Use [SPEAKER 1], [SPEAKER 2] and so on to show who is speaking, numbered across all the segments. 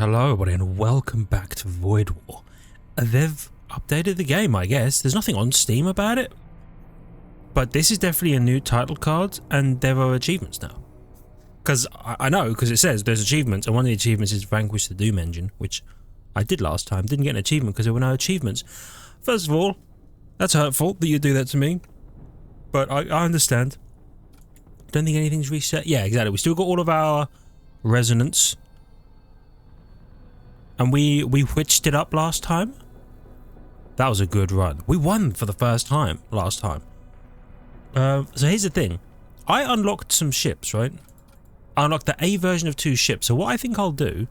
[SPEAKER 1] Hello everybody and welcome back to Void War. They've updated the game, I guess. There's nothing on Steam about it. But this is definitely a new title card and there are achievements now. Because I know, because it says there's achievements, and one of the achievements is Vanquish the Doom Engine, which I did last time. Didn't get an achievement because there were no achievements. First of all, that's hurtful that you do that to me. But I understand. Don't think anything's reset. Yeah, exactly. We still got all of our resonance. And we witched it up last time. That was a good run. We won for the first time last time. So here's the thing. I unlocked some ships, right? I unlocked the A version of 2 ships. So what I think I'll do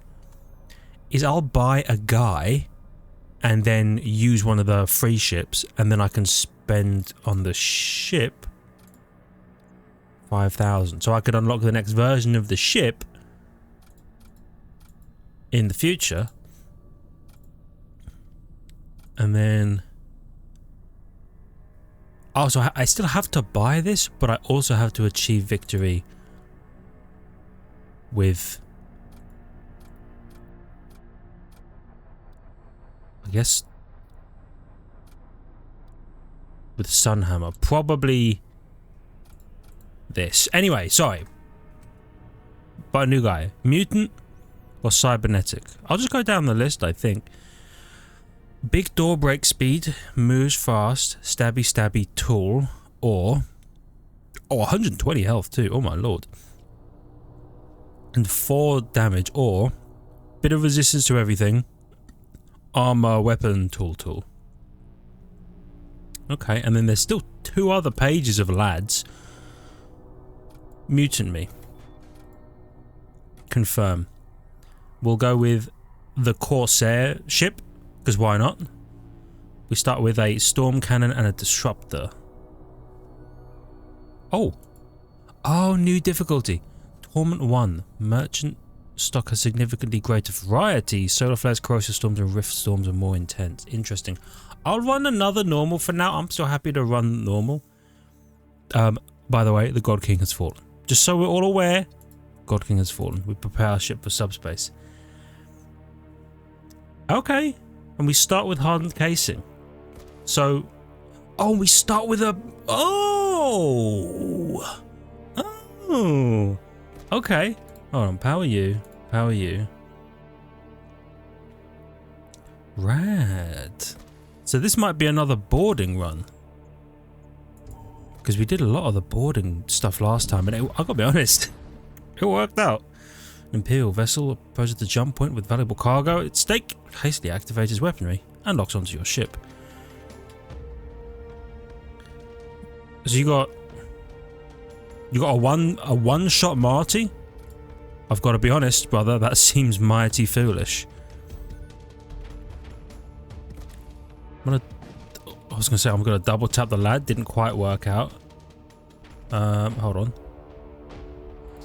[SPEAKER 1] is I'll buy a guy and then use one of the free ships, and then I can spend on the ship 5,000. So I could unlock the next version of the ship in the future. And then also I still have to buy this, but I also have to achieve victory with, I guess, with Sunhammer. Probably this. Anyway, sorry. But a new guy. Mutant or cybernetic? I'll just go down the list, I think. Big door break speed, moves fast, stabby stabby tool, or 120 health too, oh my lord. And 4 damage, or bit of resistance to everything, armor, weapon, tool. Okay, and then there's still 2 other pages of lads. Mutant me. Confirm. We'll go with the Corsair ship. Because why not? We start with a storm cannon and a disruptor. Oh, new difficulty. Torment 1. Merchant stock has significantly greater variety. Solar flares, corrosive storms, and rift storms are more intense. Interesting. I'll run another normal for now. I'm still happy to run normal. By the way, the God King has fallen. Just so we're all aware, God King has fallen. We prepare our ship for subspace. Okay. And we start with hardened casing. So, we start with a... Oh! Okay. Hold on, power you. Rad. So this might be another boarding run. Because we did a lot of the boarding stuff last time, and I gotta be honest, it worked out. Imperial vessel approaches the jump point with valuable cargo at stake. Hastily activates his weaponry and locks onto your ship. So you got a one-shot Marty? I've got to be honest, brother, that seems mighty foolish. I was gonna say I'm gonna double tap the lad, didn't quite work out. Hold on.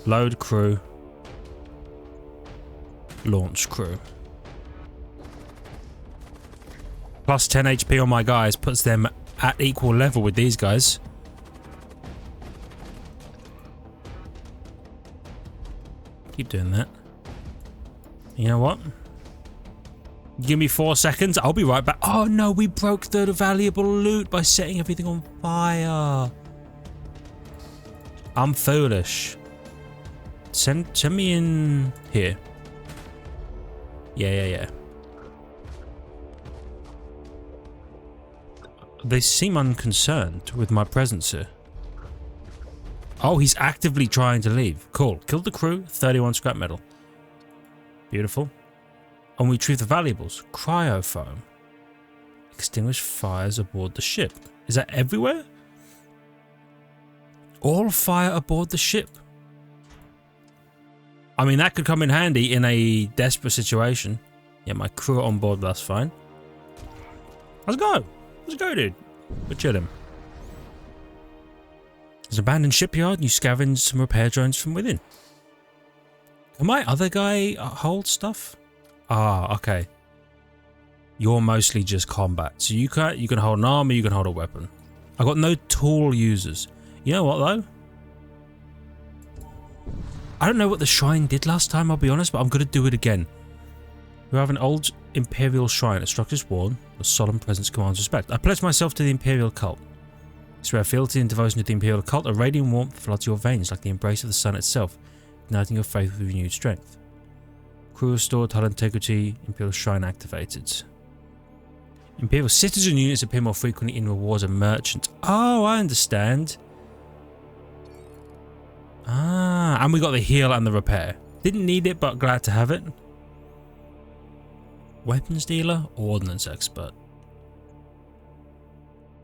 [SPEAKER 1] Load crew. Launch crew. Plus 10 HP on my guys puts them at equal level with these guys. Keep doing that. You know what? Give me 4 seconds. I'll be right back. Oh no, we broke the valuable loot by setting everything on fire. I'm foolish. Send me in here. Yeah. They seem unconcerned with my presence here. Oh, he's actively trying to leave. Cool. Killed the crew, 31 scrap metal. Beautiful. And we retrieve the valuables. Cryofoam. Extinguish fires aboard the ship. Is that everywhere? All fire aboard the ship. I mean, that could come in handy in a desperate situation. Yeah, my crew are on board, that's fine. Let's go, dude. We're chilling. There's an abandoned shipyard and you scavenge some repair drones from within. Can my other guy hold stuff? Ah, okay. You're mostly just combat. So you can hold an armor, you can hold a weapon. I got no tool users. You know what though? I don't know what the shrine did last time, I'll be honest, but I'm going to do it again. You have an old Imperial shrine. Its structure is worn. A solemn presence commands respect. I pledge myself to the Imperial cult. Through our fealty and devotion to the Imperial cult, a radiant warmth floods your veins like the embrace of the sun itself, igniting your faith with renewed strength. Crew restored, hull integrity, Imperial shrine activated. Imperial citizen units appear more frequently in rewards and merchants. Oh, I understand. Ah, and we got the heal and the repair. Didn't need it, but glad to have it. Weapons dealer, ordnance expert.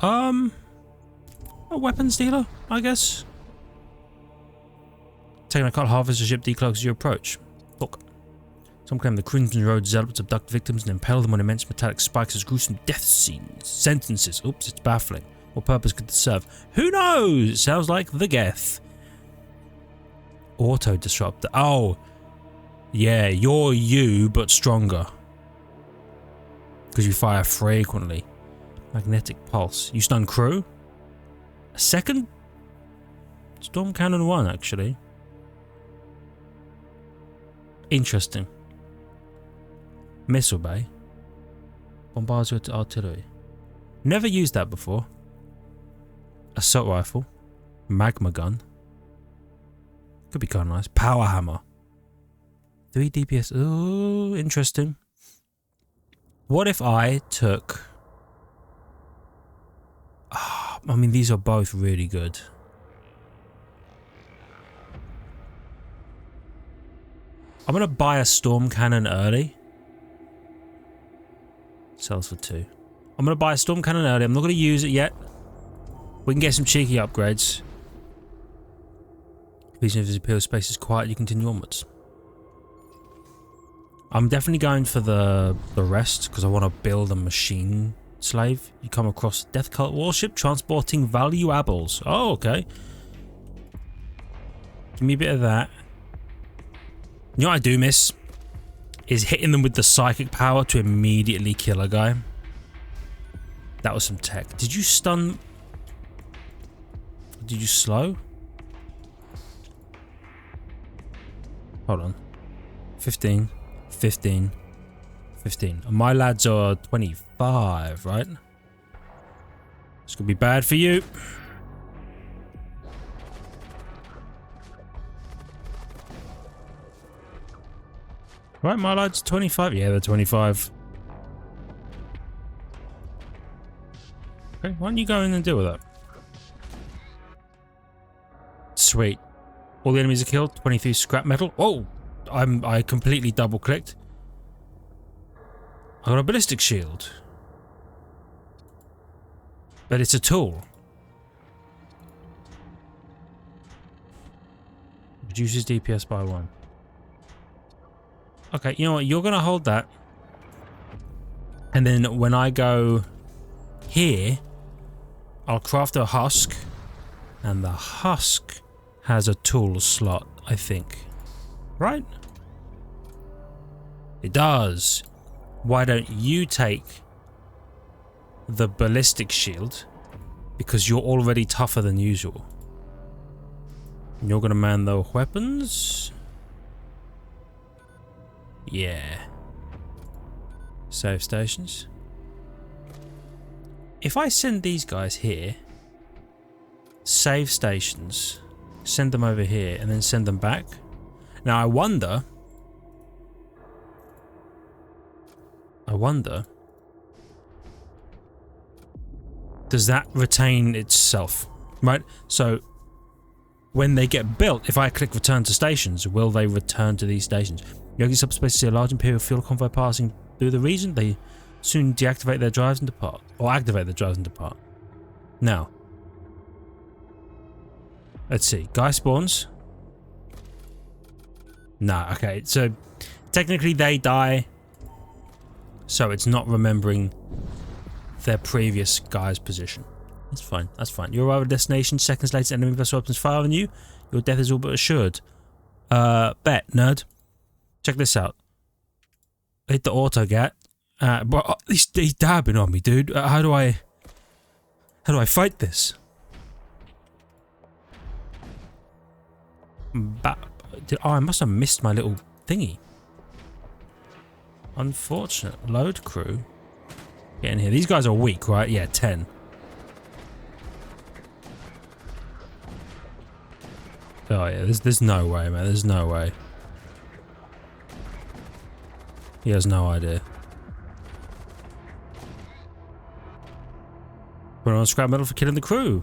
[SPEAKER 1] A weapons dealer, I guess. Technocults harvest a ship decloaks as you approach. Look. Some claim the Crimson Road zealots abduct victims and impale them on immense metallic spikes as gruesome death scenes. Sentences. Oops, it's baffling. What purpose could this serve? Who knows? It sounds like the Geth. Auto disruptor. Oh. Yeah, you're you, but stronger. Because you fire frequently. Magnetic pulse. You stun crew? A second? Storm Cannon 1, actually. Interesting. Missile bay. Bombards with artillery. Never used that before. Assault rifle. Magma gun. Could be kind of nice. Power hammer. 3 DPS. Ooh, interesting. What if I took... I mean, these are both really good. I'm going to buy a storm cannon early. Sells for 2. I'm going to buy a storm cannon early. I'm not going to use it yet. We can get some cheeky upgrades. Even if the Imperial space is quiet, you continue onwards. I'm definitely going for the rest because I want to build a machine slave. You come across a death cult warship transporting valuables. Oh, okay. Give me a bit of that. You know what I do miss? Is hitting them with the psychic power to immediately kill a guy. That was some tech. Did you stun? Did you slow? Hold on. 15. 15. 15. And my lads are 25, right? This could be bad for you. Right, my lads 25. Yeah, they're 25. Okay, why don't you go in and deal with that? Sweet. All the enemies are killed. 23 scrap metal. Oh, I completely double clicked. I got a ballistic shield. But it's a tool. Reduces DPS by 1. Okay, you know what? You're going to hold that. And then when I go here, I'll craft a husk. And the husk has a tool slot, I think. Right? It does. Why don't you take the ballistic shield? Because you're already tougher than usual. You're going to man the weapons. Yeah. Save stations. If I send these guys here, save stations, send them over here, and then send them back. Now I wonder, does that retain itself? Right? So when they get built, if I click return to stations, will they return to these stations? Yogi subspace see a large Imperial fuel convoy passing through the region. They soon deactivate their drives and depart. Or activate their drives and depart. Now. Let's see. Guy spawns. Nah, okay. So, technically they die. So it's not remembering their previous guy's position. That's fine. That's fine. You arrive at a destination. Seconds later, enemy vessel opens fire on you. Your death is all but assured. Bet, nerd. Check this out. Hit the auto gat. Bro, he's dabbing on me, dude. How do I fight this? Oh, I must have missed my little thingy. Unfortunate. Load crew. Get in here. These guys are weak, right? Yeah, 10. Oh yeah, there's no way, man. There's no way. He has no idea. Put on scrap metal for killing the crew.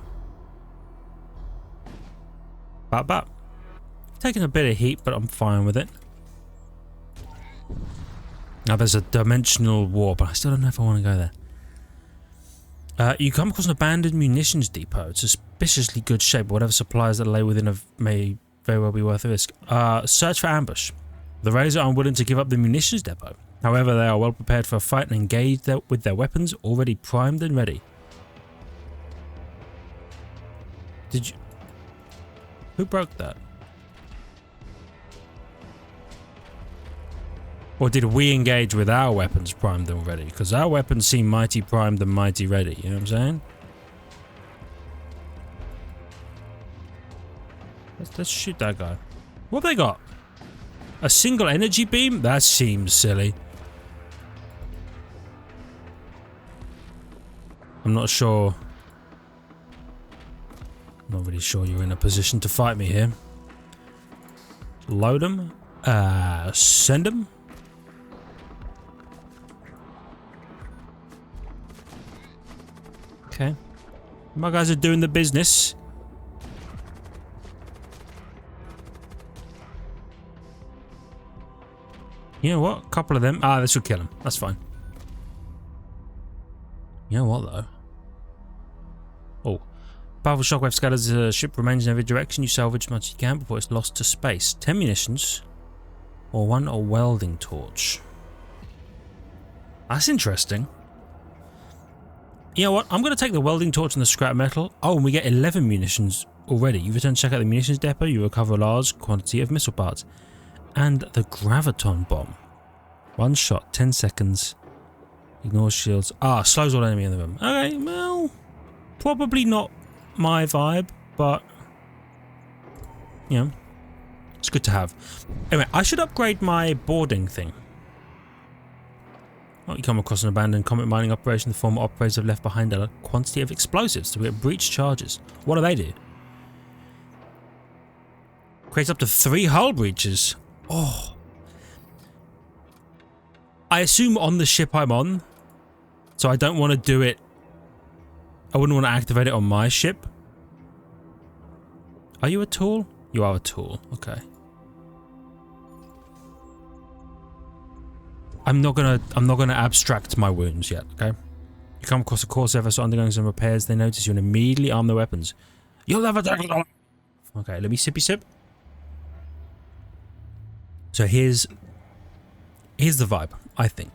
[SPEAKER 1] Bap. Taking a bit of heat, but I'm fine with it. Now there's a dimensional warp, but I still don't know if I want to go there. You come across an abandoned munitions depot. It's suspiciously good shape, but whatever supplies that lay within may very well be worth a risk. Search for ambush. The raiders are unwilling to give up the munitions depot. However, they are well prepared for a fight and engaged with their weapons already primed and ready. Did you... Who broke that? Or did we engage with our weapons primed and ready? Because our weapons seem mighty primed and mighty ready, you know what I'm saying? Let's shoot that guy. What have they got? A single energy beam? That seems silly. I'm not sure. I'm not really sure you're in a position to fight me here. Load them. Send them. Okay. My guys are doing the business. You know what? A couple of them. This will kill them. That's fine. You know what, though? Oh. Powerful shockwave scatters the ship remains in every direction. You salvage as much as you can before it's lost to space. 10 munitions. Or one welding torch. That's interesting. You know what? I'm going to take the welding torch and the scrap metal. Oh, and we get 11 munitions already. You return to check out the munitions depot. You recover a large quantity of missile parts. And the graviton bomb. One shot, 10 seconds. Ignore shields. Slows all enemy in the room. Okay, well, probably not my vibe, but, you know, it's good to have. Anyway, I should upgrade my boarding thing. Oh, you come across an abandoned comet mining operation. The former operators have left behind a quantity of explosives to get breach charges. What do they do? Creates up to 3 hull breaches. Oh. I assume on the ship I'm on, so I don't want to do it. I wouldn't want to activate it on my ship. Are you a tool? You are a tool. Okay. I'm not gonna abstract my wounds yet, okay? You come across a core surface undergoing some repairs. They notice you and immediately arm their weapons. You'll never take. Okay, let me sippy sip. So here's the vibe, I think.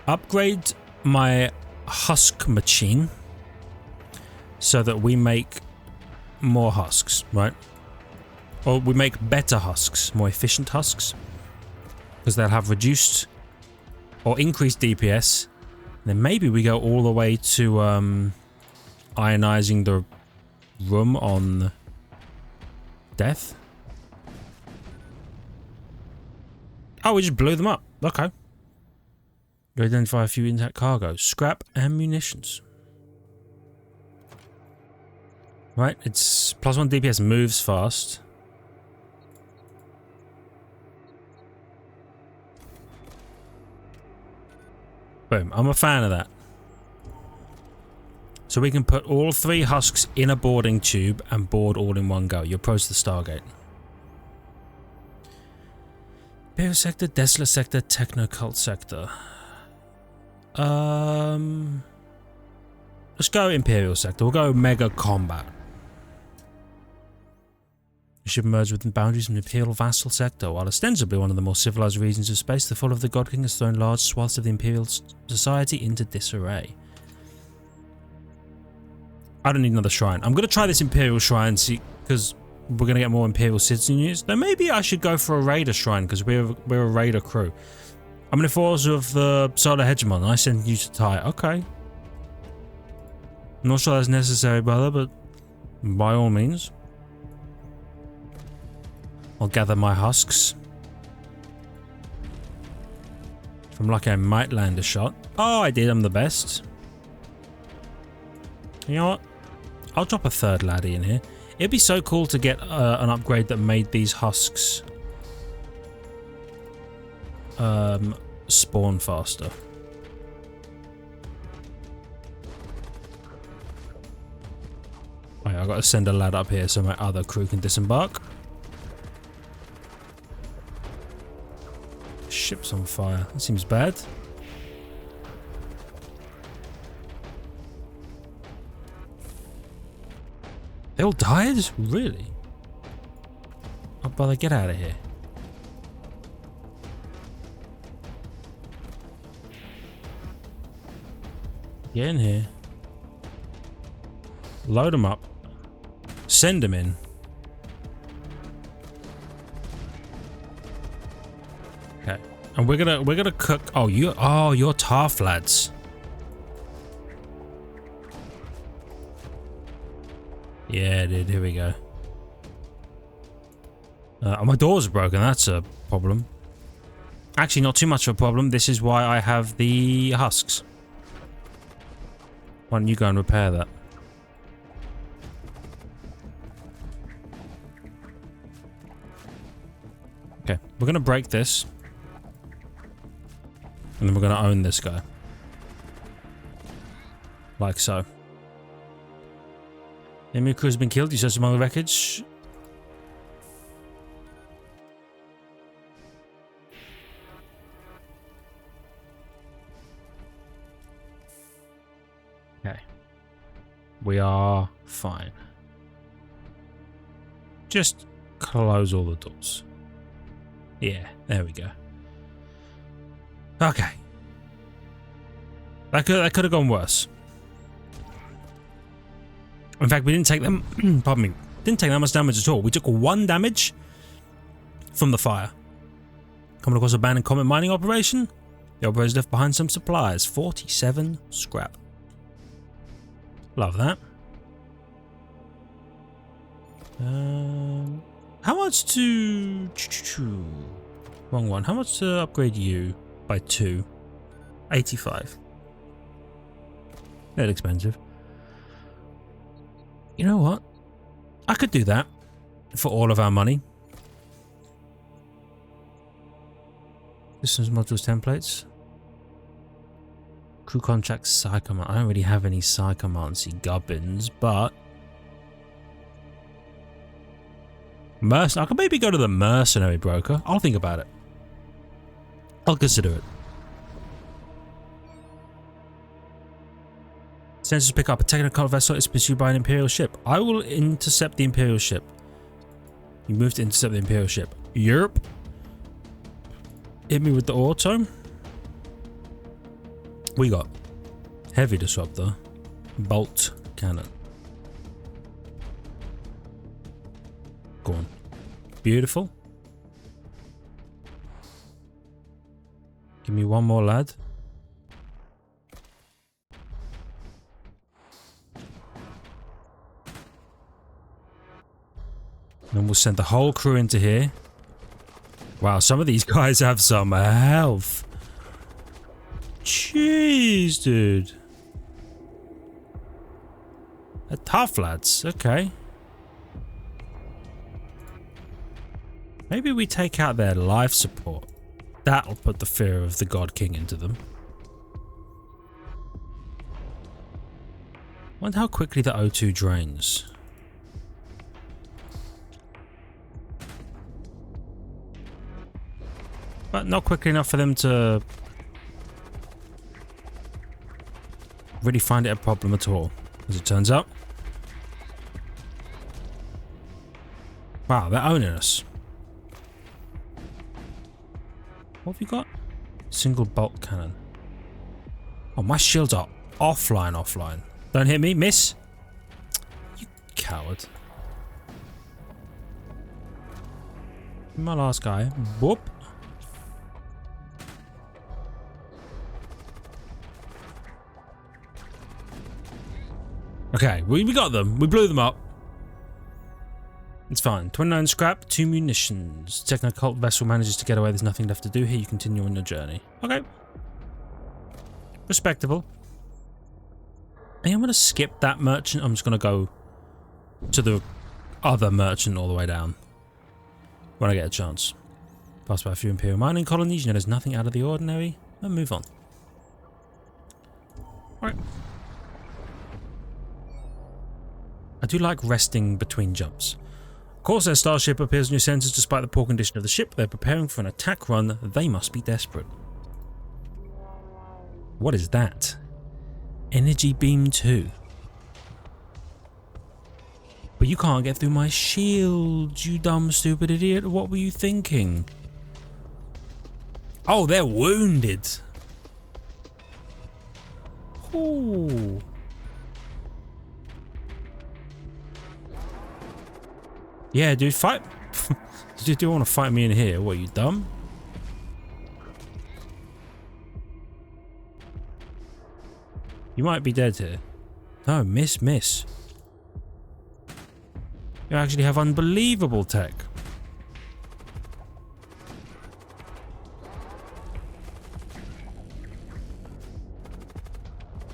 [SPEAKER 1] Upgrade my husk machine so that we make more husks, right? Or we make better husks, more efficient husks. Because they'll have reduced or increased DPS. Then maybe we go all the way to ionizing the room on death. Oh, we just blew them up. Okay. You identify a few intact cargo. Scrap and munitions. Right, it's +1 DPS, moves fast. Boom, I'm a fan of that. So we can put all 3 husks in a boarding tube and board all in one go. You approach the Stargate. Imperial Sector, Desolate Sector, Technocult Sector. Let's go Imperial Sector. We'll go Mega Combat. You should merge within boundaries of the Imperial Vassal Sector. While ostensibly one of the more civilized regions of space, the fall of the God King has thrown large swaths of the Imperial society into disarray. I don't need another shrine. I'm going to try this Imperial Shrine, see, because we're going to get more Imperial citizen units. Then maybe I should go for a Raider Shrine, because we're a Raider crew. I'm in the force of the Solar Hegemon. I send you to tie. Okay. I'm not sure that's necessary, brother, but by all means. I'll gather my husks. I'm lucky I might land a shot. Oh, I did. I'm the best. You know what? I'll drop a third laddie in here. It'd be so cool to get an upgrade that made these husks spawn faster. Right, I've got to send a lad up here so my other crew can disembark. Ship's on fire. That seems bad. They all died? Really? Oh, brother, get out of here. Get in here. Load them up. Send them in. Okay. And we're gonna cook. Oh, you're tough, lads. Yeah, dude, here we go. My doors are broken, that's a problem. Actually, not too much of a problem. This is why I have the husks. Why don't you go and repair that? Okay, we're going to break this. And then we're going to own this guy. Like so. Enemy crew has been killed. You saw some other wreckage. Okay. We are fine. Just close all the doors. Yeah, there we go. Okay. That could have gone worse. In fact, we didn't take them. Pardon me. Didn't take that much damage at all. We took 1 damage from the fire. Coming across a abandoned comet mining operation. The operators left behind some supplies. 47 scrap. Love that. How much to... Wrong one. How much to upgrade you by 2? 85. That's expensive. You know what? I could do that for all of our money. Systems modules templates. Crew contracts, side command. I don't really have any side commandsy gubbins, but I could maybe go to the mercenary broker. I'll think about it. I'll consider it. Sensors pick up a technocults vessel. It's pursued by an Imperial ship. I will intercept the Imperial ship. You move to intercept the Imperial ship. Europe. Hit me with the auto. We got heavy disruptor. Bolt cannon. Go on. Beautiful. Give me one more lad. And we'll send the whole crew into here. Wow, some of these guys have some health. Jeez, dude. They're tough lads. Okay. Maybe we take out their life support. That'll put the fear of the God King into them. Wonder how quickly the O2 drains. But not quickly enough for them to really find it a problem at all, as it turns out. Wow, they're owning us. What have you got? Single bolt cannon. Oh, my shields are offline. Don't hit me, miss. You coward. My last guy. Whoop. Okay, we got them. We blew them up. It's fine. 29 scrap, 2 munitions. Technocult vessel manages to get away. There's nothing left to do here. You continue on your journey. Okay. Respectable. I think I'm going to skip that merchant. I'm just going to go to the other merchant all the way down when I get a chance. Pass by a few Imperial mining colonies. You know, there's nothing out of the ordinary. And move on. Alright. I do like resting between jumps. Of course, their starship appears in your sensors despite the poor condition of the ship. They're preparing for an attack run. They must be desperate. What is that? Energy beam 2. But you can't get through my shield, you dumb stupid idiot. What were you thinking? Oh, they're wounded. Ooh. Yeah, dude, fight. You do want to fight me in here? What, you dumb? You might be dead here. No, miss. You actually have unbelievable tech.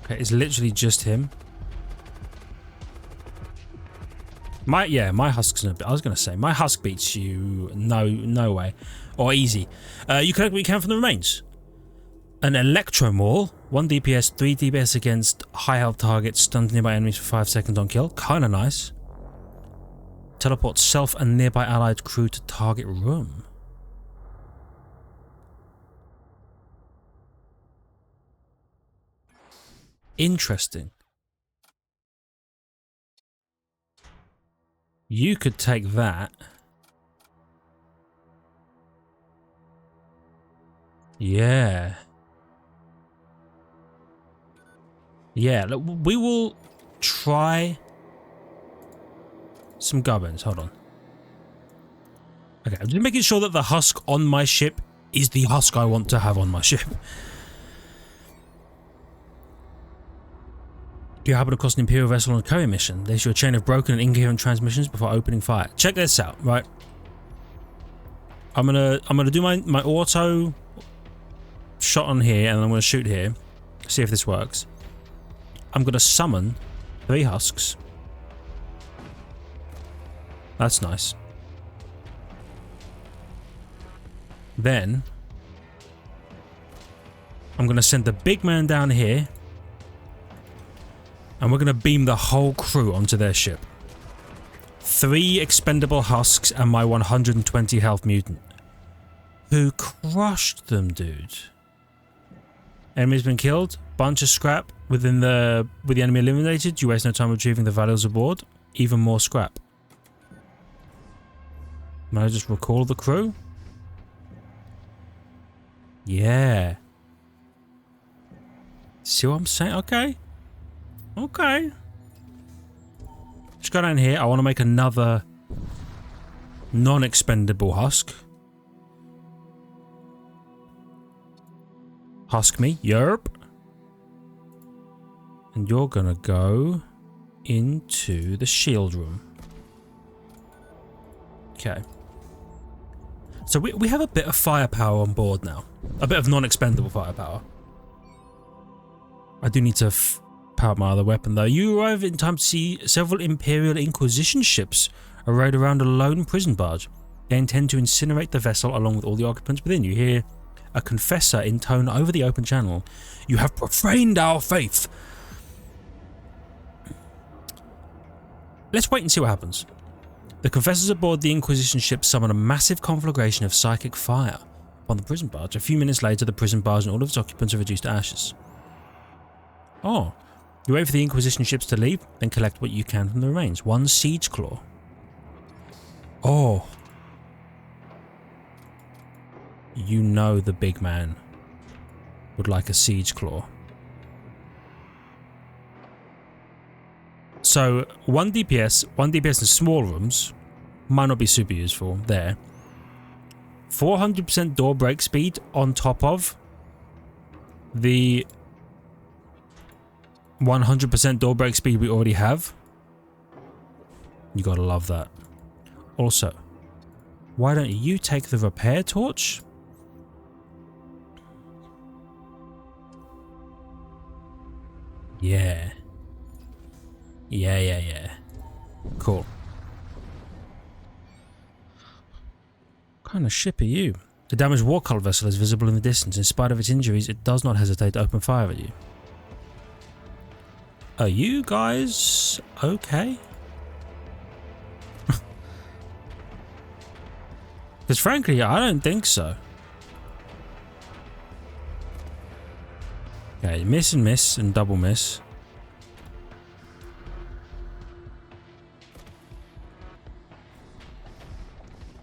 [SPEAKER 1] Okay, it's literally just him. My husk's I was gonna say my husk beats you. No way, or easy. You collect what you can from the remains. An electro maul, 1 DPS, 3 DPS against high health targets, stuns nearby enemies for 5 seconds on kill. Kinda nice. Teleports self and nearby allied crew to target room. Interesting. You could take that. Yeah. Yeah, look, we will try some gubbins. Hold on. Okay, I'm just making sure that the husk on my ship is the husk I want to have on my ship. You happen across an Imperial vessel on a carrier mission. There's your chain of broken and incoherent transmissions before opening fire. Check this out, right? I'm gonna do my auto shot on here, and then I'm gonna shoot here. See if this works. I'm gonna summon 3 husks. That's nice. Then I'm gonna send the big man down here. And we're going to beam the whole crew onto their ship. 3 expendable husks and my 120 health mutant. Who crushed them, dude. Enemy's been killed. Bunch of scrap. With the enemy eliminated, you waste no time retrieving the valuables aboard. Even more scrap. May I just recall the crew? Yeah. See what I'm saying? Okay. Okay. Just go down here. I want to make another non-expendable husk. Husk me. Yerp. And you're going to go into the shield room. Okay. So we have a bit of firepower on board now. A bit of non-expendable firepower. I do need to power my other weapon though. You arrive in time to see several Imperial Inquisition ships arrayed around a lone prison barge. They intend to incinerate the vessel along with all the occupants within. You hear a confessor intone over the open channel. You have profaned our faith. Let's wait and see what happens. The confessors aboard the Inquisition ship summon a massive conflagration of psychic fire on the prison barge. A few minutes later, the prison barge and all of its occupants are reduced to ashes. Oh. You wait for the Inquisition ships to leave, then collect what you can from the remains. 1 siege claw. Oh. You know the big man would like a siege claw. So 1 DPS in small rooms might not be super useful there. 400% door break speed on top of the 100% door break speed we already have. You gotta love that. Also, why don't you take the repair torch? Yeah. Yeah. Cool. What kind of ship are you? The damaged war cult vessel is visible in the distance. In spite of its injuries, it does not hesitate to open fire at you. Are you guys okay? Because frankly, I don't think so. Okay, miss and double miss.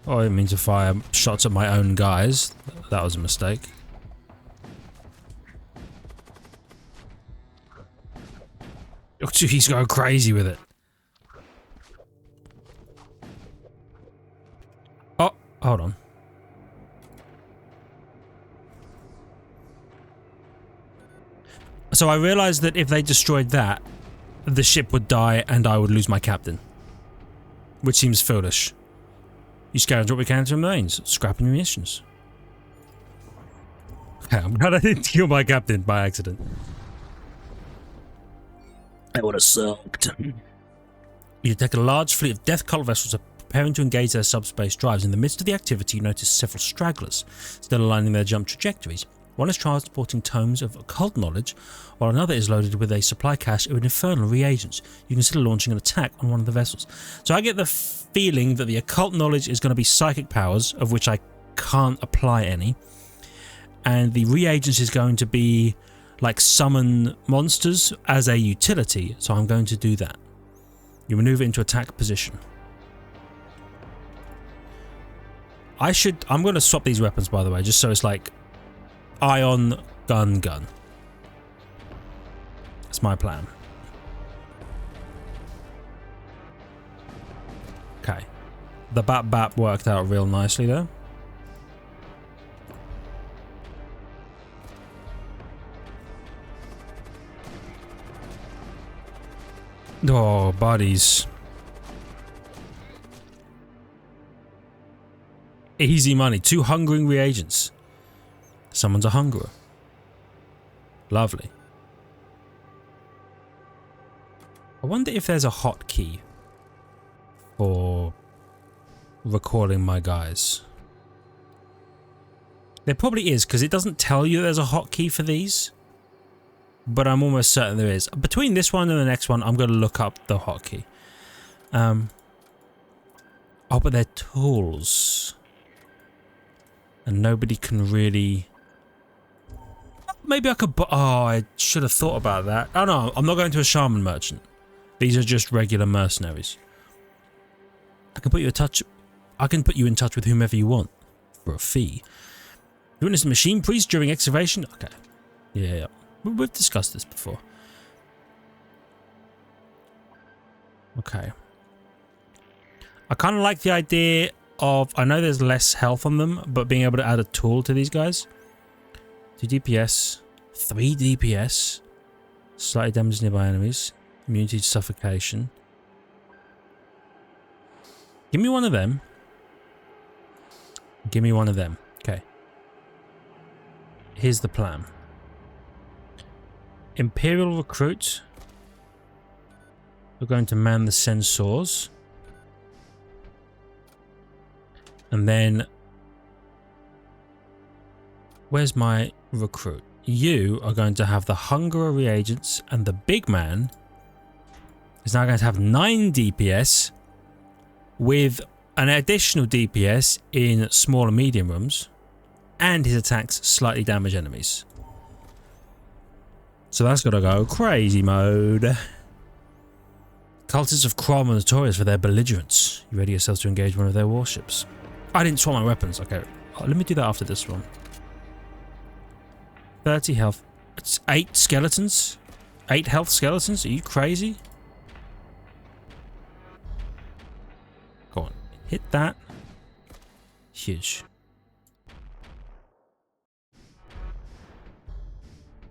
[SPEAKER 1] Oh, I didn't mean to fire shots at my own guys. That was a mistake. Oh, he's going crazy with it. Oh, hold on. So I realized that if they destroyed that, the ship would die and I would lose my captain. Which seems foolish. You scavenge what we can to remains, scrapping munitions. Okay, I'm glad I didn't kill my captain by accident. That would have sucked. You detect a large fleet of death cult vessels are preparing to engage their subspace drives. In the midst of the activity, you notice several stragglers still aligning their jump trajectories. One is transporting tomes of occult knowledge, while another is loaded with a supply cache of infernal reagents. You consider launching an attack on one of the vessels. So I get the feeling that the occult knowledge is going to be psychic powers, of which I can't apply any. And the reagents is going to be like summon monsters as a utility, so I'm going to do that. You maneuver into attack position. I'm going to swap these weapons, by the way, just so it's like ion, gun. That's my plan. Okay. The bap worked out real nicely there. Oh, buddies. Easy money. 2 hungering reagents. Someone's a hungerer. Lovely. I wonder if there's a hotkey for recalling my guys. There probably is, because it doesn't tell you there's a hotkey for these. But I'm almost certain there is. Between this one and the next one, I'm going to look up the hotkey. Oh, but they're tools. And nobody can really... Maybe I could... Oh, I should have thought about that. Oh no, I'm not going to a shaman merchant. These are just regular mercenaries. I can put you in touch with whomever you want. For a fee. You witnessed a machine priest during excavation? Okay. Yeah. We've discussed this before. Okay. I kind of like the idea of... I know there's less health on them, but being able to add a tool to these guys. 2 DPS. 3 DPS. Slightly damage nearby enemies. Immunity to suffocation. Give me one of them. Give me one of them. Okay. Here's the plan. Imperial recruit. We're going to man the sensors. And then... Where's my recruit? You are going to have the hungerer reagents, and the big man is now going to have 9 DPS with an additional DPS in small and medium rooms, and his attacks slightly damage enemies. So that's got to go crazy mode. Cultists of Crom are notorious for their belligerence. You ready yourselves to engage one of their warships? I didn't swap my weapons. Okay, let me do that after this one. 30 health. It's 8 skeletons? 8 health skeletons? Are you crazy? Go on. Hit that. Huge.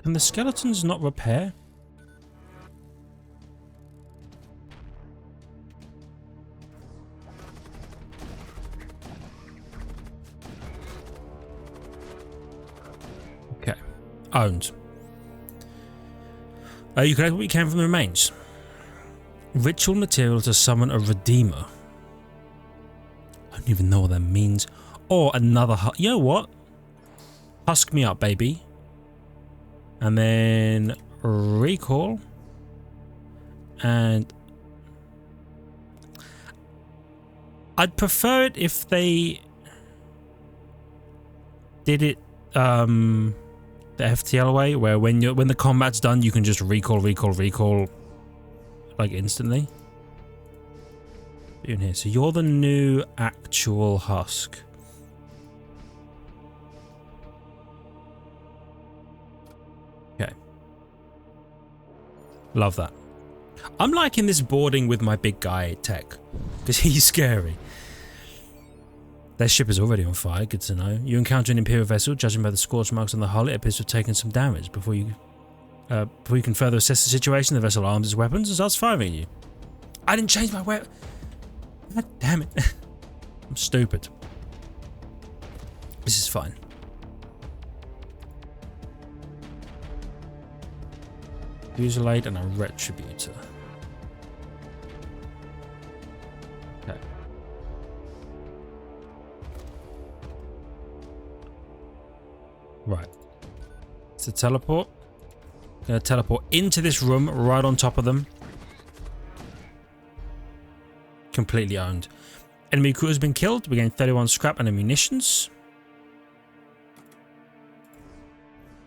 [SPEAKER 1] Can the skeletons not repair? Owned. You collect what you can from the remains. Ritual material to summon a redeemer. I don't even know what that means. Or another... You know what? Husk me up, baby. And then... recall. And... I'd prefer it if they... did it... the FTL way, where when the combat's done, you can just recall, like instantly. In here, so you're the new actual husk. Okay, love that. I'm liking this boarding with my big guy tech because he's scary. Their ship is already on fire, good to know. You encounter an Imperial vessel. Judging by the scorch marks on the hull, it appears to have taken some damage. Before you can further assess the situation, the vessel arms its weapons and starts firing at you. I didn't change my weapon. God damn it. I'm stupid. This is fine. Fusilade and a retributor. Okay. Right. It's a teleport. Gonna teleport into this room right on top of them. Completely owned. Enemy crew has been killed. We gain 31 scrap and munitions.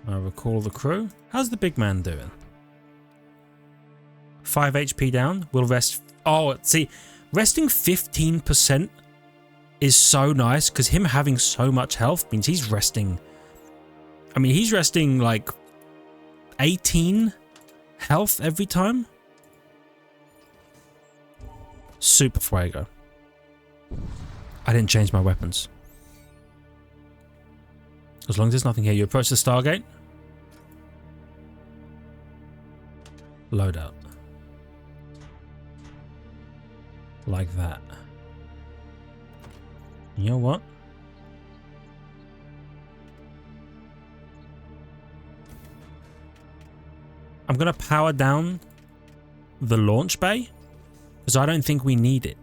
[SPEAKER 1] I recall the crew. How's the big man doing? 5 HP down. We'll rest. Oh, see, resting 15% is so nice because him having so much health means he's resting. I mean, he's resting like 18 health every time. Super fuego. I didn't change my weapons. As long as there's nothing here, you approach the Stargate. Loadout. Like that. You know what? I'm going to power down the launch bay because I don't think we need it.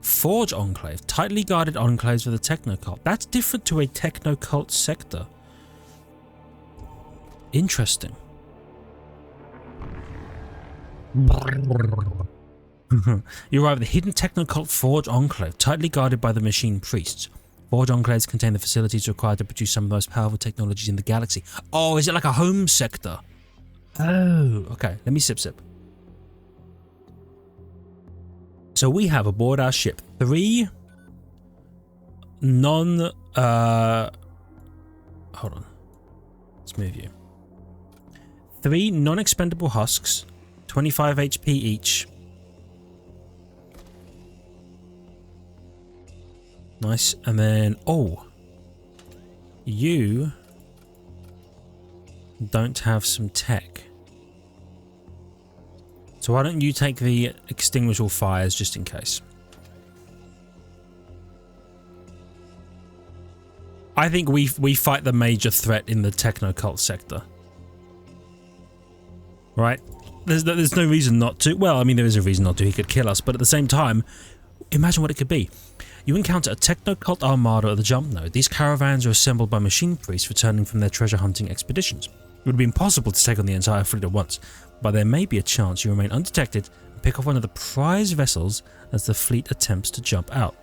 [SPEAKER 1] Forge Enclave. Tightly guarded enclaves for the technocult. That's different to a technocult sector. Interesting. You arrive at the hidden technocult Forge Enclave, tightly guarded by the machine priests. Forge Enclaves contain the facilities required to produce some of the most powerful technologies in the galaxy. Oh, is it like a home sector? Oh, okay. Let me sip. So we have aboard our ship 3 hold on. Let's move you. 3 non-expendable husks, 25 HP each. Nice. And then, oh, you don't have some tech. So why don't you take the extinguish all fires just in case? I think we fight the major threat in the technocult sector. Right? There's no reason not to. Well, I mean, there is a reason not to. He could kill us. But at the same time, imagine what it could be. You encounter a technocult armada at the jump node. These caravans are assembled by machine priests returning from their treasure hunting expeditions. It would be impossible to take on the entire fleet at once, but there may be a chance you remain undetected and pick off one of the prize vessels as the fleet attempts to jump out.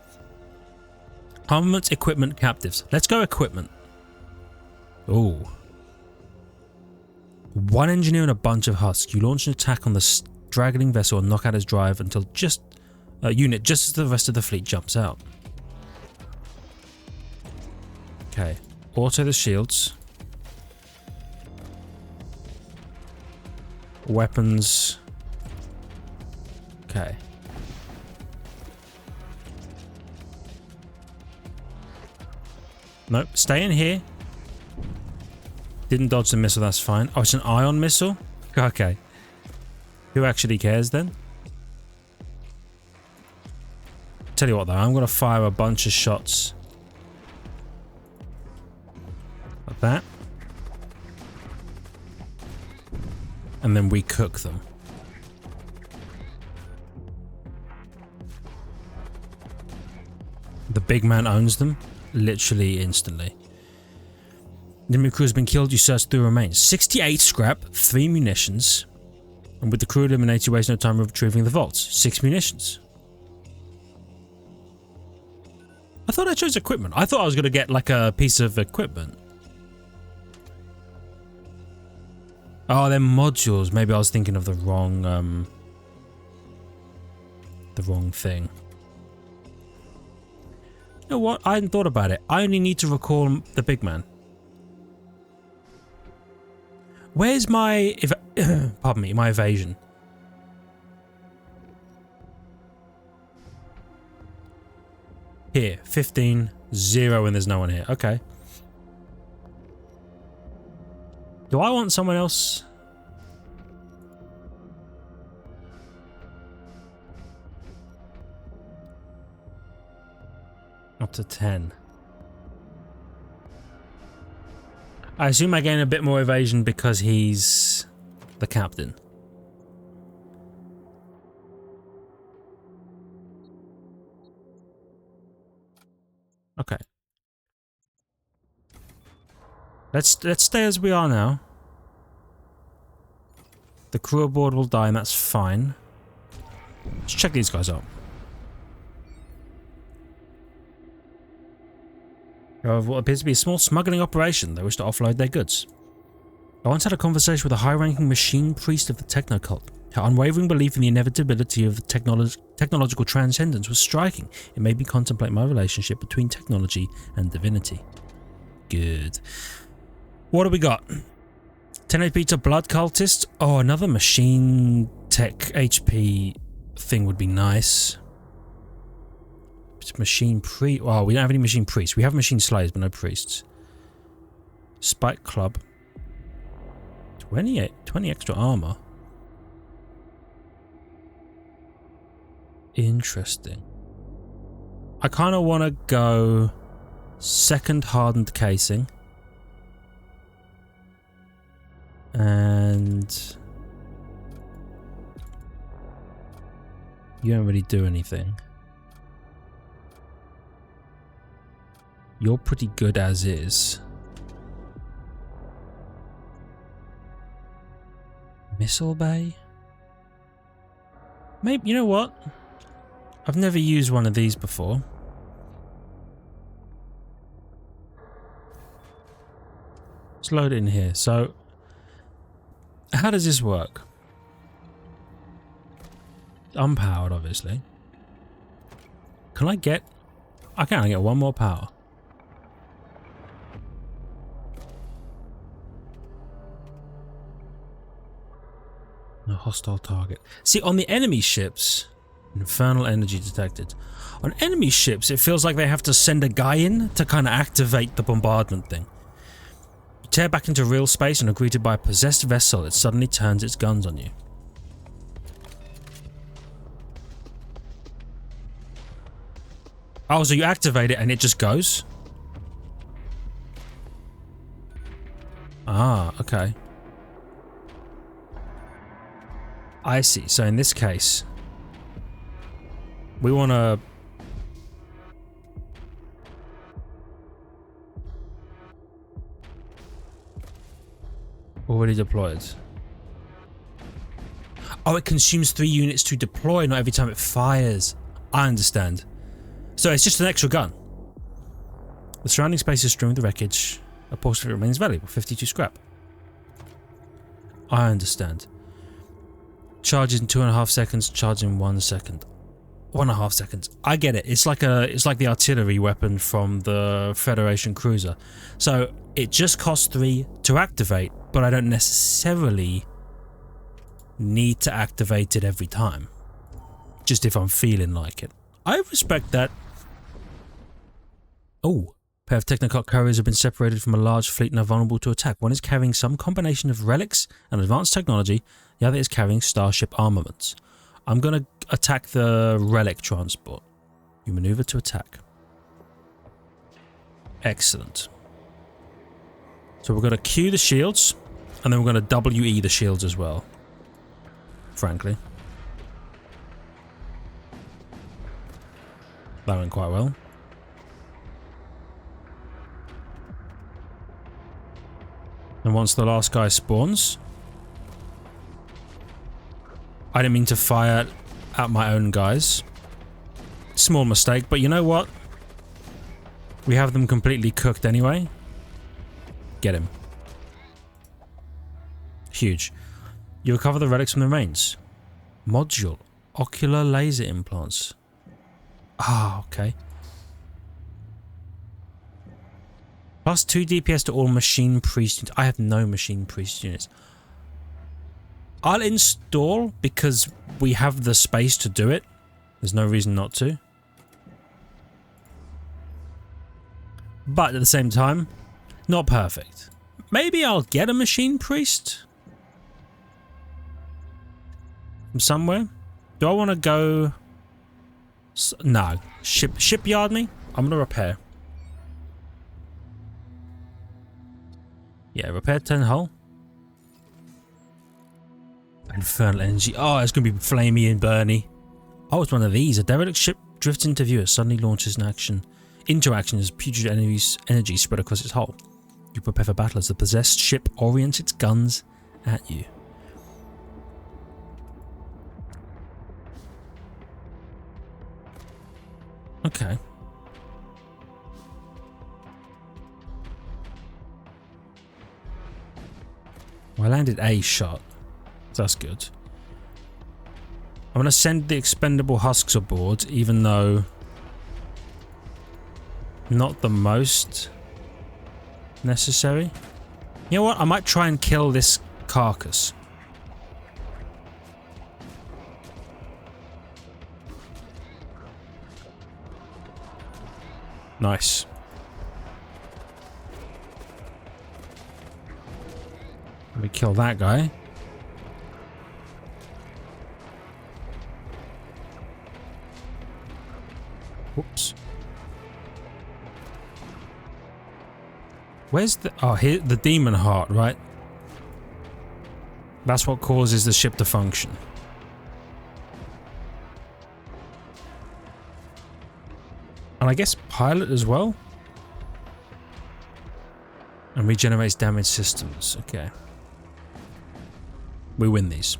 [SPEAKER 1] Armaments, equipment, captives. Let's go equipment. Ooh. 1 engineer and a bunch of husks. You launch an attack on the straggling vessel and knock out his drive until unit just as the rest of the fleet jumps out. Okay. Auto the shields. Weapons. Okay. Nope, stay in here. Didn't dodge the missile, that's fine. Oh, it's an ion missile? Okay. Who actually cares then? Tell you what though, I'm going to fire a bunch of shots. Like that. and then we cook them. The big man owns them, literally instantly. The enemy crew has been killed, you search through remains. 68 scrap, 3 munitions. And with the crew eliminated, you waste no time retrieving the vaults. 6 munitions. I thought I chose equipment. I thought I was going to get like a piece of equipment. Oh, they're modules. Maybe I was thinking of the wrong thing. You know what? I hadn't thought about it. I only need to recall the big man. Where's my pardon me, my evasion? Here, 15, 0 and there's no one here. Okay. Do I want someone else? Up to 10. I assume I gain a bit more evasion because he's the captain. Okay. Let's stay as we are now. The crew aboard will die and that's fine. Let's check these guys out. Of what appears to be a small smuggling operation. They wish to offload their goods. I once had a conversation with a high-ranking machine priest of the technocult. Her unwavering belief in the inevitability of the technological transcendence was striking. It made me contemplate my relationship between technology and divinity. Good. What do we got? 10 HP to blood cultist. Oh, another machine tech HP thing would be nice. Machine priest. Well, we don't have any machine priests. We have machine slayers, but no priests. Spike club. 20 extra armor. Interesting. I kind of want to go second hardened casing. And you don't really do anything. You're pretty good as is. Missile bay? Maybe, you know what? I've never used one of these before. Let's load it in here. So, how does this work? Unpowered, obviously. Can I get... I can get one more power. A hostile target. See, on the enemy ships, infernal energy detected. On enemy ships, it feels like they have to send a guy in to kind of activate the bombardment thing. You tear back into real space and are greeted by a possessed vessel. It suddenly turns its guns on you. Oh, so you activate it and it just goes? Ah, okay. I see. So in this case, we want to... Already deployed. Oh, it consumes 3 units to deploy, not every time it fires. I understand. So it's just an extra gun. The surrounding space is strewn with the wreckage. A portion of it remains valuable, 52 scrap. I understand. Charge in 2.5 seconds, charge in 1 second. 1.5 seconds. I get it. It's like the artillery weapon from the Federation cruiser. So it just costs 3 to activate, but I don't necessarily need to activate it every time. Just if I'm feeling like it. I respect that. Oh, a pair of technocult carriers have been separated from a large fleet and are vulnerable to attack. One is carrying some combination of relics and advanced technology. The other is carrying starship armaments. I'm going to attack the relic transport. You maneuver to attack. Excellent. So we're going to cue the shields. And then we're going to WE the shields as well. Frankly. That went quite well. And once the last guy spawns... I didn't mean to fire at my own guys. Small mistake, but you know what? We have them completely cooked anyway. Get him. Huge. You recover the relics from the remains. Module. Ocular laser implants. Ah, okay. Plus 2 DPS to all machine priest units. I have no machine priest units. I'll install because we have the space to do it. There's no reason not to. But at the same time, not perfect. Maybe I'll get a machine priest from somewhere. Do I want to go? No. Shipyard me? I'm going to repair. Yeah, repair 10 hull. Infernal energy. Oh, it's going to be flamey and burny. Oh, it's one of these. A derelict ship drifts into view. It suddenly launches an action. Interaction as putrid energy spread across its hull. You prepare for battle as the possessed ship orients its guns at you. Okay. Well, I landed a shot. So that's good. I'm going to send the expendable husks aboard, even though not the most necessary. You know what? I might try and kill this carcass. Nice. Let me kill that guy. Whoops. Where's the... Oh, here, the demon heart, right? That's what causes the ship to function. And I guess pilot as well? And regenerates damaged systems. Okay. We win these.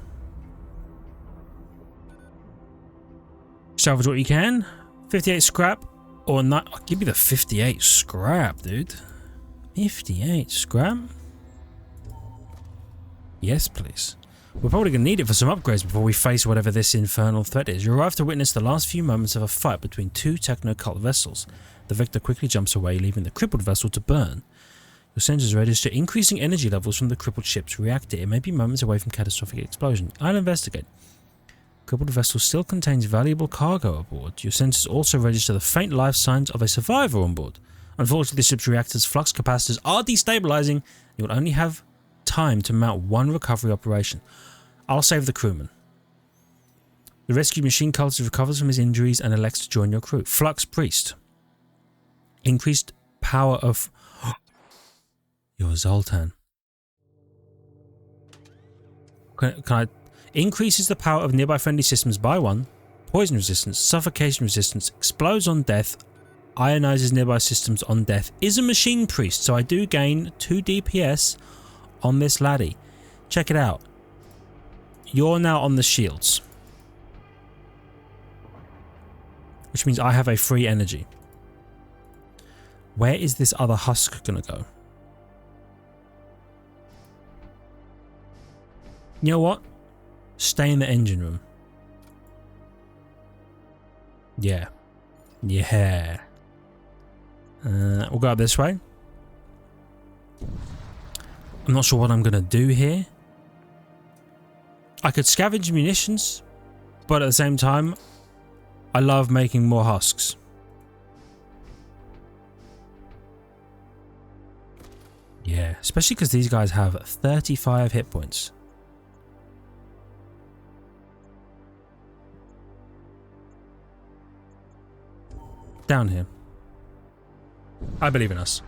[SPEAKER 1] Salvage what you can. 58 scrap or not. I'll give you the 58 scrap, dude. 58 scrap? Yes, please. We're probably going to need it for some upgrades before we face whatever this infernal threat is. You arrive to witness the last few moments of a fight between two technocult vessels. The victor quickly jumps away, leaving the crippled vessel to burn. Your sensors register increasing energy levels from the crippled ship's reactor. It may be moments away from catastrophic explosion. I'll investigate. Crippled vessel still contains valuable cargo aboard. Your sensors also register the faint life signs of a survivor on board. Unfortunately, the ship's reactor's flux capacitors are destabilizing. You will only have time to mount one recovery operation. I'll save the crewman. The rescued machine cultist recovers from his injuries and elects to join your crew. Flux priest. Increased power of... Your Zoltan. Can I... Increases the power of nearby friendly systems by 1. Poison resistance, suffocation resistance, explodes on death, ionizes nearby systems on death. Is a machine priest, so I do gain 2 DPS on this laddie. Check it out. You're now on the shields. Which means I have a free energy. Where is this other husk gonna go? You know what? Stay in the engine room. Yeah. Yeah. We'll go up this way. I'm not sure what I'm going to do here. I could scavenge munitions, but at the same time, I love making more husks. Yeah, especially because these guys have 35 hit points. Down here. I believe in us.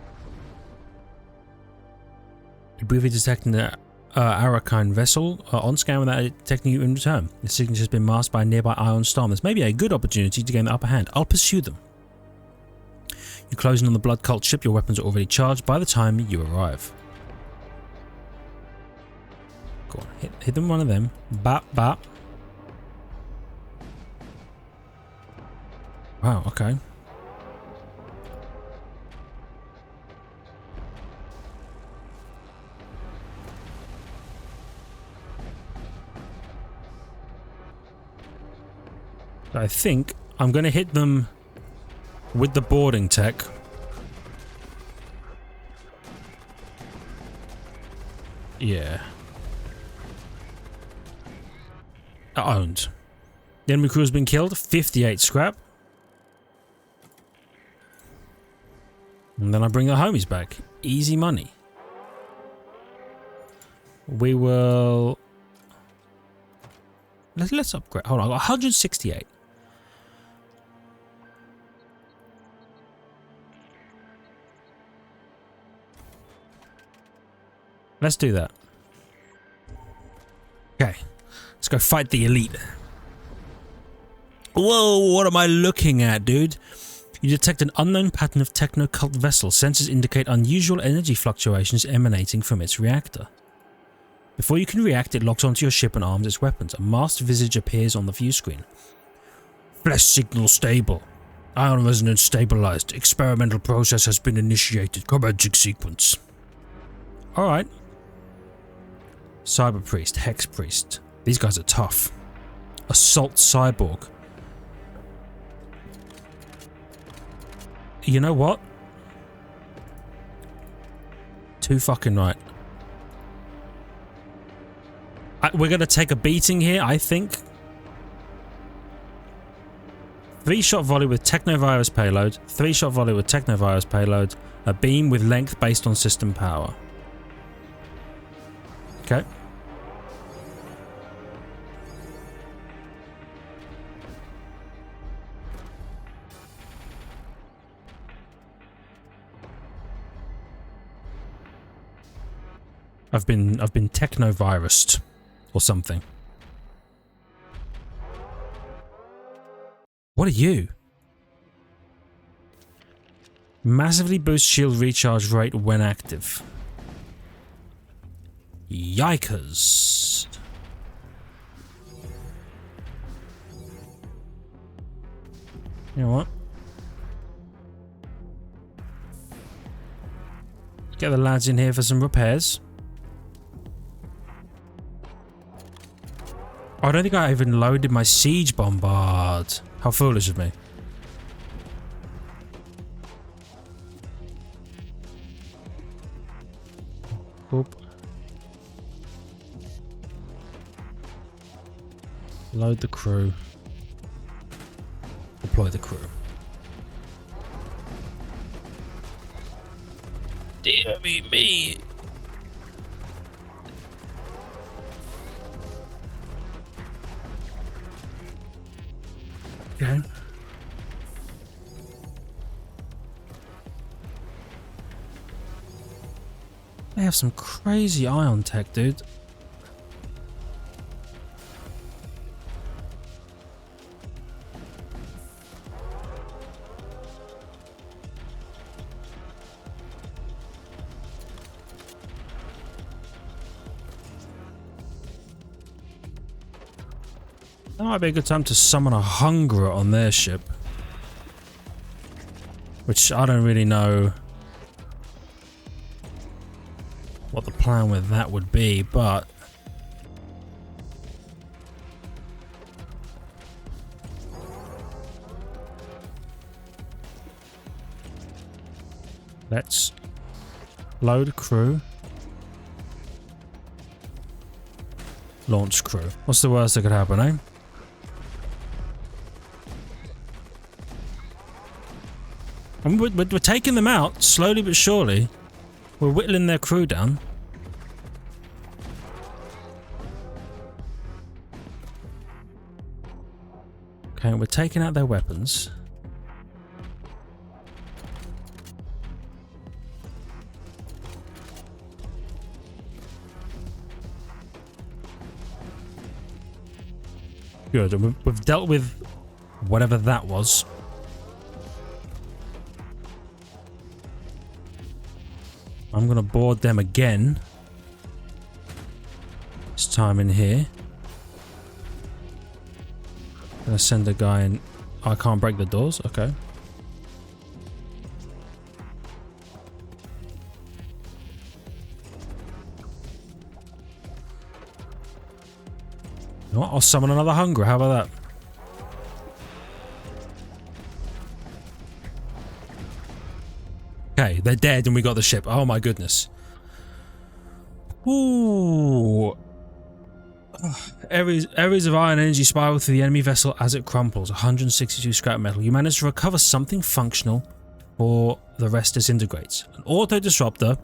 [SPEAKER 1] You're briefly detecting the Arakine vessel on scan without detecting you in return. The signature has been masked by a nearby ion storm. This may be a good opportunity to gain the upper hand. I'll pursue them. You're closing on the blood cult ship. Your weapons are already charged by the time you arrive. Go on, hit them one of them. Bap, bap. Wow, okay. I think I'm going to hit them with the boarding tech. Yeah. Owned. The enemy crew has been killed. 58 scrap. And then I bring the homies back. Easy money. We will... Let's upgrade. Hold on, I got 168. Let's do that. Okay. Let's go fight the elite. Whoa, what am I looking at, dude? You detect an unknown pattern of technocult vessel. Sensors indicate unusual energy fluctuations emanating from its reactor. Before you can react, it locks onto your ship and arms its weapons. A masked visage appears on the view screen. Flesh signal stable. Ion resonance stabilized. Experimental process has been initiated. Commencing sequence. Alright. Cyber Priest, Hex Priest. These guys are tough. Assault Cyborg. You know what? Too fucking right. We're going to take a beating here, I think. 3-shot volley with technovirus payload. 3-shot volley with technovirus payload. A beam with length based on system power. Okay. I've been technovirused or something. What are you? Massively boost shield recharge rate when active. Yikers. You know what? Get the lads in here for some repairs. Oh, I don't think I even loaded my siege bombard. How foolish of me. Oop. Load the crew. Deploy the crew. Dear me. Okay. They have some crazy ion tech, dude. That might be a good time to summon a Hungerer on their ship. Which I don't really know what the plan with that would be, but... let's load crew. Launch crew. What's the worst that could happen, eh? And we're taking them out, slowly but surely. We're whittling their crew down. Okay, we're taking out their weapons. Good. And we've dealt with whatever that was. I'm going to board them again. This time in here. Gonna send a guy in. I can't break the doors? Okay. You know what? I'll summon another hunger. How about that? Okay, they're dead and we got the ship. Oh my goodness. Ooh. Areas of iron energy spiral through the enemy vessel as it crumples. 162 scrap metal. You manage to recover something functional or the rest disintegrates. An auto disruptor,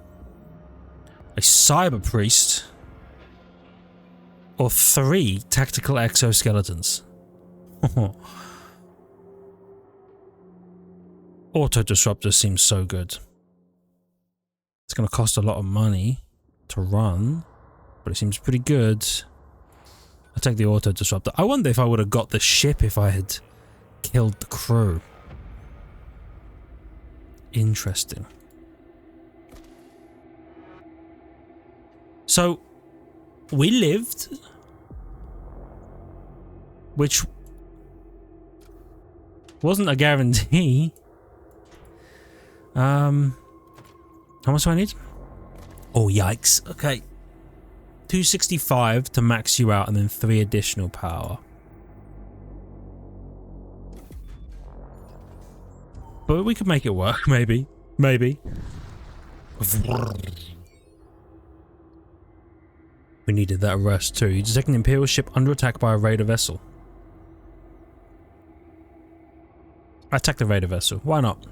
[SPEAKER 1] a cyber priest, or 3 tactical exoskeletons. Auto disruptor seems so good. It's going to cost a lot of money to run, but it seems pretty good. I'll take the auto disruptor. I wonder if I would have got the ship if I had killed the crew. Interesting. So, we lived, which wasn't a guarantee. How much do I need? Oh, yikes. Okay. 265 to max you out and then 3 additional power. But we could make it work, maybe. Maybe. We needed that rest too. You detect an Imperial ship under attack by a raider vessel. Attack the raider vessel. Why not?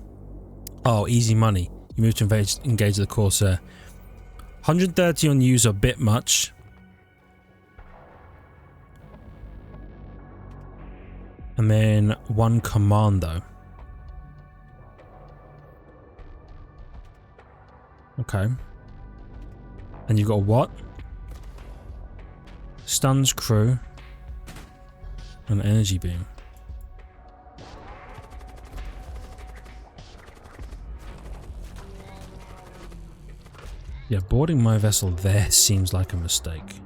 [SPEAKER 1] Oh, easy money. You move to engage the Corsair. 130 on user, a bit much. And then 1 commando. Okay. And you got what? Stuns crew. And energy beam. Yeah, boarding my vessel there seems like a mistake.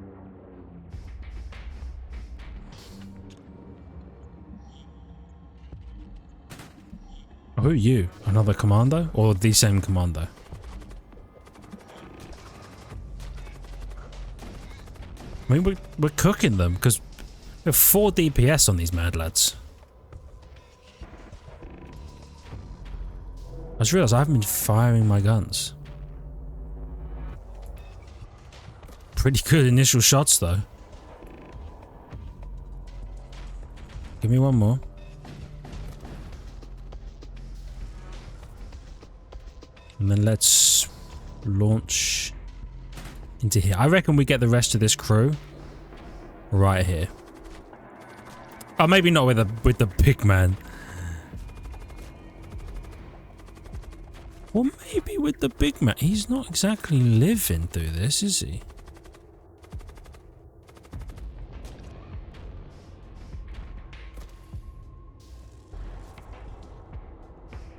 [SPEAKER 1] Oh, who are you? Another commando? Or the same commando? I mean, we're cooking them because we have 4 DPS on these mad lads. I just realised I haven't been firing my guns. Pretty good initial shots though. Give me one more. And then let's launch into here. I reckon we get the rest of this crew right here. Oh, maybe not with the big man. Or maybe with the big man. He's not exactly living through this, is he?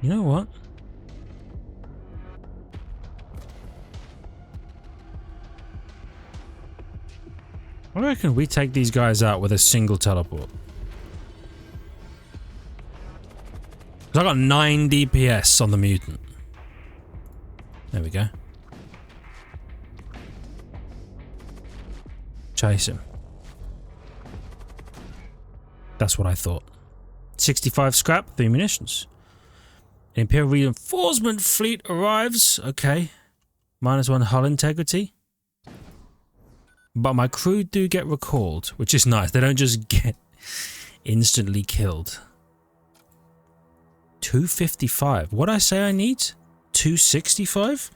[SPEAKER 1] You know what? I reckon we take these guys out with a single teleport. Because I got 9 DPS on the mutant. There we go. Chase him. That's what I thought. 65 scrap, 3 munitions. An Imperial reinforcement fleet arrives. Okay. -1 hull integrity. But my crew do get recalled, which is nice. They don't just get instantly killed. 255. What'd I say I need? 265?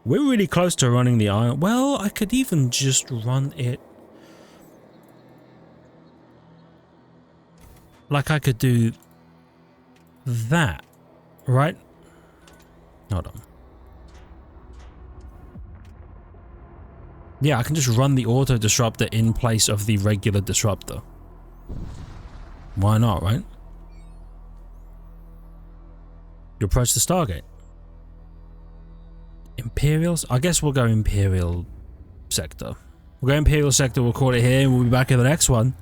[SPEAKER 1] We're really close to running the iron. Well, I could even just run it. Like I could do that, right? Hold on. Yeah, I can just run the auto disruptor in place of the regular disruptor. Why not, right? You approach the Stargate. Imperials? I guess we'll go Imperial Sector. We'll go Imperial Sector, we'll call it here, and we'll be back in the next one.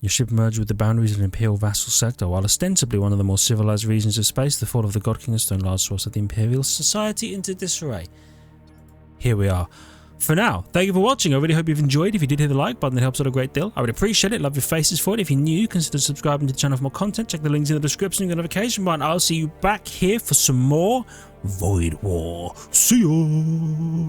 [SPEAKER 1] Your ship merged with the boundaries of an Imperial vassal sector. While ostensibly one of the more civilized regions of space, the fall of the God King has thrown large swaths of the Imperial society into disarray. Here we are. For now, thank you for watching. I really hope you've enjoyed. If you did, hit the like button, it helps out a great deal. I would appreciate it. Love your faces for it. If you're new, consider subscribing to the channel for more content. Check the links in the description and the notification button. I'll see you back here for some more Void War. See ya!